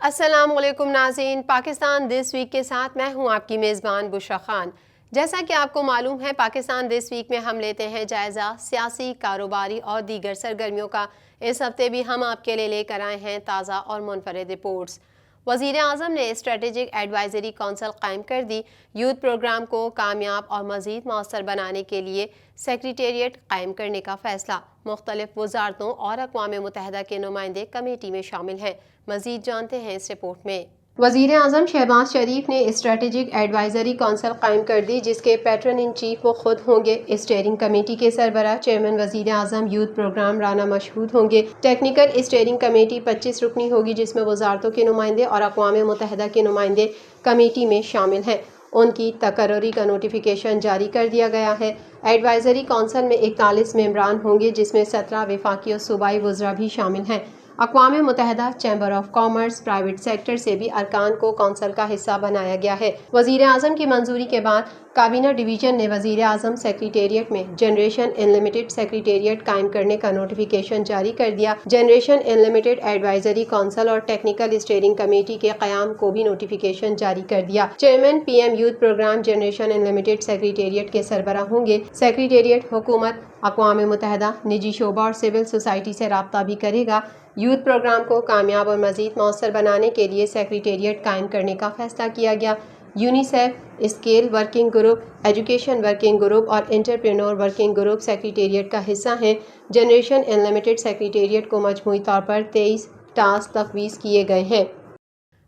السلام علیکم ناظرین، پاکستان دس ویک کے ساتھ میں ہوں آپ کی میزبان بشرا خان۔ جیسا کہ آپ کو معلوم ہے، پاکستان دس ویک میں ہم لیتے ہیں جائزہ سیاسی، کاروباری اور دیگر سرگرمیوں کا۔ اس ہفتے بھی ہم آپ کے لیے لے کر آئے ہیں تازہ اور منفرد رپورٹس۔ وزیر اعظم نے اسٹریٹجک ایڈوائزری کونسل قائم کر دی۔ یوتھ پروگرام کو کامیاب اور مزید مؤثر بنانے کے لیے سیکریٹریٹ قائم کرنے کا فیصلہ۔ مختلف وزارتوں اور اقوام متحدہ کے نمائندے کمیٹی میں شامل ہیں۔ مزید جانتے ہیں اس رپورٹ میں۔ وزیر اعظم شہباز شریف نے اسٹریٹجک ایڈوائزری کونسل قائم کر دی، جس کے پیٹرن ان چیف وہ خود ہوں گے۔ اسٹیئرنگ کمیٹی کے سربراہ چیئرمین وزیر اعظم یوتھ پروگرام رانا مشہود ہوں گے۔ ٹیکنیکل اسٹیئرنگ کمیٹی 25 رکنی ہوگی، جس میں وزارتوں کے نمائندے اور اقوام متحدہ کے نمائندے کمیٹی میں شامل ہیں۔ ان کی تقرری کا نوٹیفیکیشن جاری کر دیا گیا ہے۔ ایڈوائزری کونسل میں 41 ممبران ہوں گے، جس میں 17 وفاقی اور صوبائی وزراء بھی شامل ہیں۔ اقوام متحدہ، chamber of commerce, private sector سے بھی ارکان کو کونسل کا حصہ بنایا گیا ہے۔ وزیر اعظم کی منظوری کے بعد کابینہ ڈویژن نے وزیر اعظم سیکریٹریٹ میں جنریشن ان لمیٹڈ سیکریٹریٹ قائم کرنے کا نوٹیفیکیشن جاری کر دیا۔ Generation in limited advisory council اور ٹیکنیکل اسٹیئرنگ کمیٹی کے قیام کو بھی نوٹیفیکیشن جاری کر دیا۔ Chairman P M youth programme generation in limited secretariat کے سربراہ ہوں گے۔ سیکریٹریٹ حکومت، اقوام متحدہ، نجی شعبہ اور سول سوسائٹی سے رابطہ بھی کرے گا۔ یوتھ پروگرام کو کامیاب اور مزید مؤثر بنانے کے لیے سیکریٹریٹ قائم کرنے کا فیصلہ کیا گیا۔ UNICEF, scale working group, education working group اور انٹرپرینور ورکنگ گروپ سیکریٹریٹ کا حصہ ہیں۔ جنریشن ان لمیٹڈ سیکریٹریٹ کو مجموعی طور پر 23 ٹاسک تفویض کیے گئے ہیں۔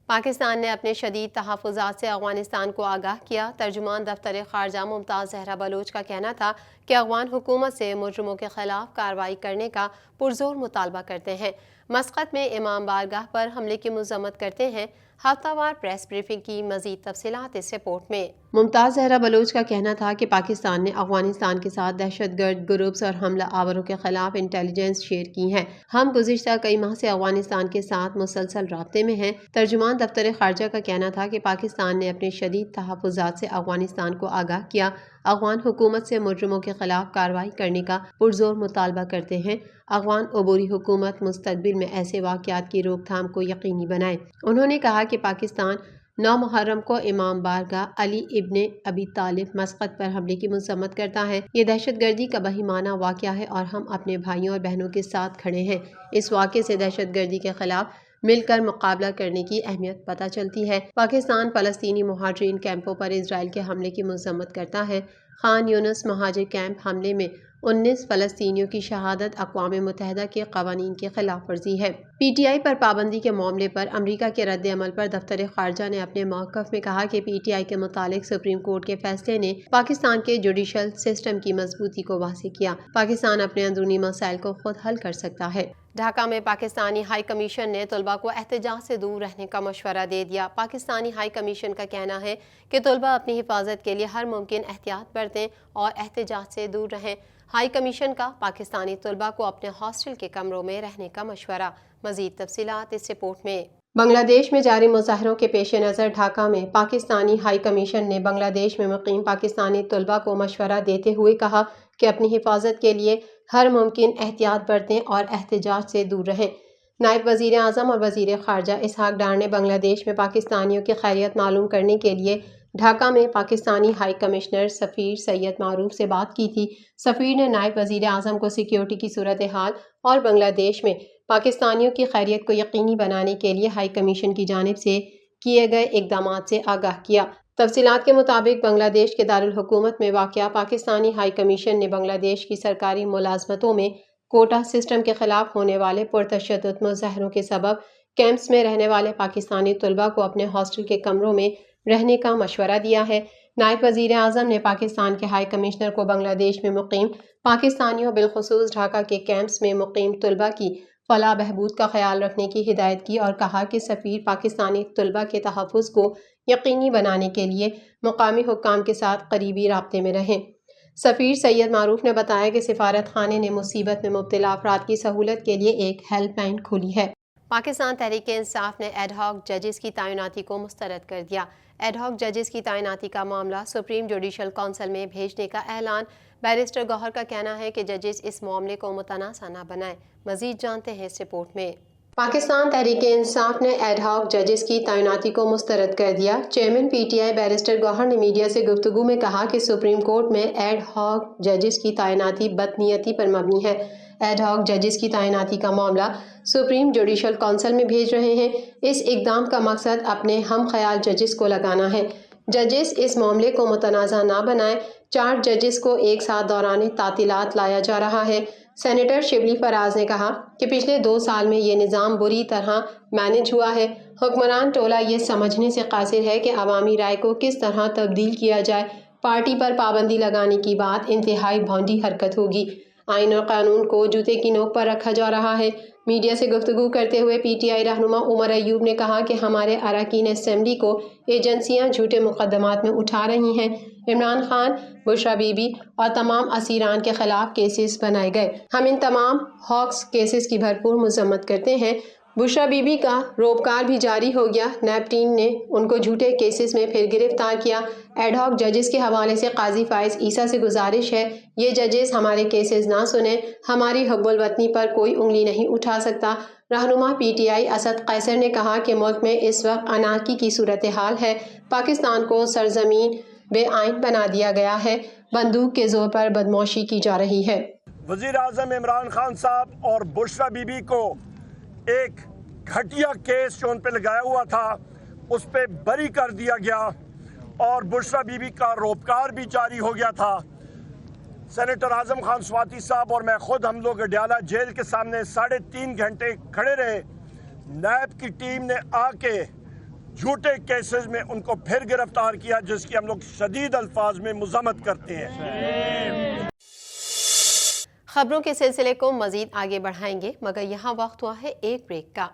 پاکستان نے اپنے شدید تحفظات سے افغانستان کو آگاہ کیا۔ ترجمان دفتر خارجہ ممتاز زہرا بلوچ کا کہنا تھا کہ افغان حکومت سے مجرموں کے خلاف کارروائی کرنے کا پرزور مطالبہ کرتے ہیں۔ مسقط میں امام بارگاہ پر حملے کی مذمت کرتے ہیں۔ ہفتہ وار پریس بریفنگ کی مزید تفصیلات اس رپورٹ میں۔ ممتاز زہرا بلوچ کا کہنا تھا کہ پاکستان نے افغانستان کے ساتھ دہشت گرد گروپس اور حملہ آوروں کے خلاف انٹیلیجنس شیئر کی ہے۔ ہم گزشتہ کئی ماہ سے افغانستان کے ساتھ مسلسل رابطے میں ہیں۔ ترجمان دفتر خارجہ کا کہنا تھا کہ پاکستان نے اپنے شدید تحفظات سے افغانستان کو آگاہ کیا۔ افغان حکومت سے مجرموں کے خلاف کارروائی کرنے کا پرزور مطالبہ کرتے ہیں۔ افغان عبوری حکومت مستقبل میں ایسے واقعات کی روک تھام کو یقینی بنائے۔ انہوں نے کہا کہ پاکستان 9 محرم کو امام بارگاہ علی ابن ابی طالب مسقط پر حملے کی مذمت کرتا ہے۔ یہ دہشت گردی کا بہیمانہ واقعہ ہے اور ہم اپنے بھائیوں اور بہنوں کے ساتھ کھڑے ہیں۔ اس واقعے سے دہشت گردی کے خلاف مل کر مقابلہ کرنے کی اہمیت پتہ چلتی ہے۔ پاکستان فلسطینی مہاجرین کیمپوں پر اسرائیل کے حملے کی مذمت کرتا ہے۔ خان یونس مہاجر کیمپ حملے میں 19 فلسطینیوں کی شہادت اقوام متحدہ کے قوانین کی خلاف ورزی ہے۔ پی ٹی آئی پر پابندی کے معاملے پر امریکہ کے رد عمل پر دفتر خارجہ نے اپنے موقف میں کہا کہ پی ٹی آئی کے متعلق سپریم کورٹ کے فیصلے نے پاکستان کے جوڈیشل سسٹم کی مضبوطی کو واضح کیا۔ پاکستان اپنے اندرونی مسائل کو خود حل کر سکتا ہے۔ ڈھاکہ میں پاکستانی ہائی کمیشن نے طلباء کو احتجاج سے دور رہنے کا مشورہ دے دیا۔ پاکستانی ہائی کمیشن کا کہنا ہے کہ طلباء اپنی حفاظت کے لیے ہر ممکن احتیاط برتیں اور احتجاج سے دور رہیں۔ ہائی کمیشن کا پاکستانی طلباء کو اپنے ہاسٹل کے کمروں میں رہنے کا مشورہ۔ مزید تفصیلات اس رپورٹ میں۔ بنگلہ دیش میں جاری مظاہروں کے پیش نظر ڈھاکہ میں پاکستانی ہائی کمیشن نے بنگلہ دیش میں مقیم پاکستانی طلباء کو مشورہ دیتے ہوئے کہا کہ اپنی حفاظت کے لیے ہر ممکن احتیاط برتیں اور احتجاج سے دور رہیں۔ نائب وزیر اعظم اور وزیر خارجہ اسحاق ڈار نے بنگلہ دیش میں پاکستانیوں کی خیریت معلوم کرنے کے لیے ڈھاکہ میں پاکستانی ہائی کمشنر سفیر سید معروف سے بات کی تھی۔ سفیر نے نائب وزیر اعظم کو سیکیورٹی کی صورتحال اور بنگلہ دیش میں پاکستانیوں کی خیریت کو یقینی بنانے کے لیے ہائی کمیشن کی جانب سے کیے گئے اقدامات سے آگاہ کیا۔ تفصیلات کے مطابق بنگلہ دیش کے دارالحکومت میں واقع پاکستانی ہائی کمیشن نے بنگلہ دیش کی سرکاری ملازمتوں میں کوٹا سسٹم کے خلاف ہونے والے پرتشدد مظاہروں کے سبب کیمپس میں رہنے والے پاکستانی طلباء کو اپنے ہاسٹل کے کمروں میں رہنے کا مشورہ دیا ہے۔ نائب وزیر اعظم نے پاکستان کے ہائی کمشنر کو بنگلہ دیش میں مقیم پاکستانیوں بالخصوص ڈھاکہ کے کیمپس میں مقیم طلباء کی فلاح بہبود کا خیال رکھنے کی ہدایت کی اور کہا کہ سفیر پاکستانی طلباء کے تحفظ کو یقینی بنانے کے لیے مقامی حکام کے ساتھ قریبی رابطے میں رہیں۔ سفیر سید معروف نے بتایا کہ سفارت خانے نے مصیبت میں مبتلا افراد کی سہولت کے لیے ایک ہیلپ لائن کھولی ہے۔ پاکستان تحریک انصاف نے ایڈ ہاک ججز کی تعیناتی کو مسترد کر دیا۔ ایڈ ہاک ججز کی تعیناتی کا معاملہ سپریم جوڈیشل کونسل میں بھیجنے کا اعلان۔ بیرسٹر گوہر کا کہنا ہے کہ ججز اس معاملے کو متنازع نہ بنائیں۔ مزید جانتے ہیں اس رپورٹ میں۔ پاکستان تحریک انصاف نے ایڈ ہاک ججز کی تعیناتی کو مسترد کر دیا۔ Chairman P T I barrister Gohar نے میڈیا سے گفتگو میں کہا کہ سپریم کورٹ میں ایڈ ہاک ججز کی تعیناتی بدنیتی پر مبنی ہے۔ ایڈ ہاک ججز کی تعیناتی کا معاملہ سپریم جوڈیشل کونسل میں بھیج رہے ہیں۔ اس اقدام کا مقصد اپنے ہم خیال ججز کو لگانا ہے۔ ججز اس معاملے کو متنازع نہ بنائیں۔ 4 ججز کو ایک ساتھ دوران تعطیلات لایا جا رہا ہے۔ سینیٹر شبلی فراز نے کہا کہ پچھلے 2 سال میں یہ نظام بری طرح مینج ہوا ہے۔ حکمران ٹولہ یہ سمجھنے سے قاصر ہے کہ عوامی رائے کو کس طرح تبدیل کیا جائے۔ پارٹی پر پابندی لگانے کی بات انتہائی بھونڈی حرکت ہوگی۔ آئین اور قانون کو جوتے کی نوک پر رکھا جا رہا ہے۔ میڈیا سے گفتگو کرتے ہوئے پی ٹی آئی رہنما عمر ایوب نے کہا کہ ہمارے اراکین اسمبلی کو ایجنسیاں جھوٹے مقدمات میں اٹھا رہی ہیں۔ عمران خان، بشرا بی بی اور تمام اسیران کے خلاف کیسز بنائے گئے۔ ہم ان تمام ہاکس کیسز کی بھرپور مذمت کرتے ہیں۔ بشرا بی بی کا روپکار بھی جاری ہو گیا۔ نیب ٹیم نے ان کو جھوٹے کیسز میں پھر گرفتار کیا۔ ایڈ ہاک ججز کے حوالے سے قاضی فائز عیسیٰ سے گزارش ہے یہ ججز ہمارے کیسز نہ سنیں، ہماری حب الوطنی پر کوئی انگلی نہیں اٹھا سکتا۔ رہنما پی ٹی آئی اسد قیصر نے کہا کہ ملک میں اس وقت انارکی کی صورتحال ہے۔ پاکستان کو سرزمین بے آئین بنا دیا گیا ہے۔ بندوق کے زور پر بدمعاشی کی جا رہی ہے۔ وزیر اعظم عمران خان صاحب اور بشرا بی بی کو ایک گھٹیا کیس جو ان پہ لگایا ہوا تھا اس پہ بری کر دیا گیا اور بشرا بی بی کا روپکار بھی جاری ہو گیا تھا۔ سینیٹر اعظم خان سواتی صاحب اور میں خود ہم لوگ اڈیالہ جیل کے سامنے 3.5 گھنٹے کھڑے رہے۔ نیب کی ٹیم نے آ کے جھوٹے کیسز میں ان کو پھر گرفتار کیا جس کی ہم لوگ شدید الفاظ میں مذمت کرتے ہیں۔ خبروں کے سلسلے کو مزید آگے بڑھائیں گے مگر یہاں وقت ہوا ہے ایک بریک کا۔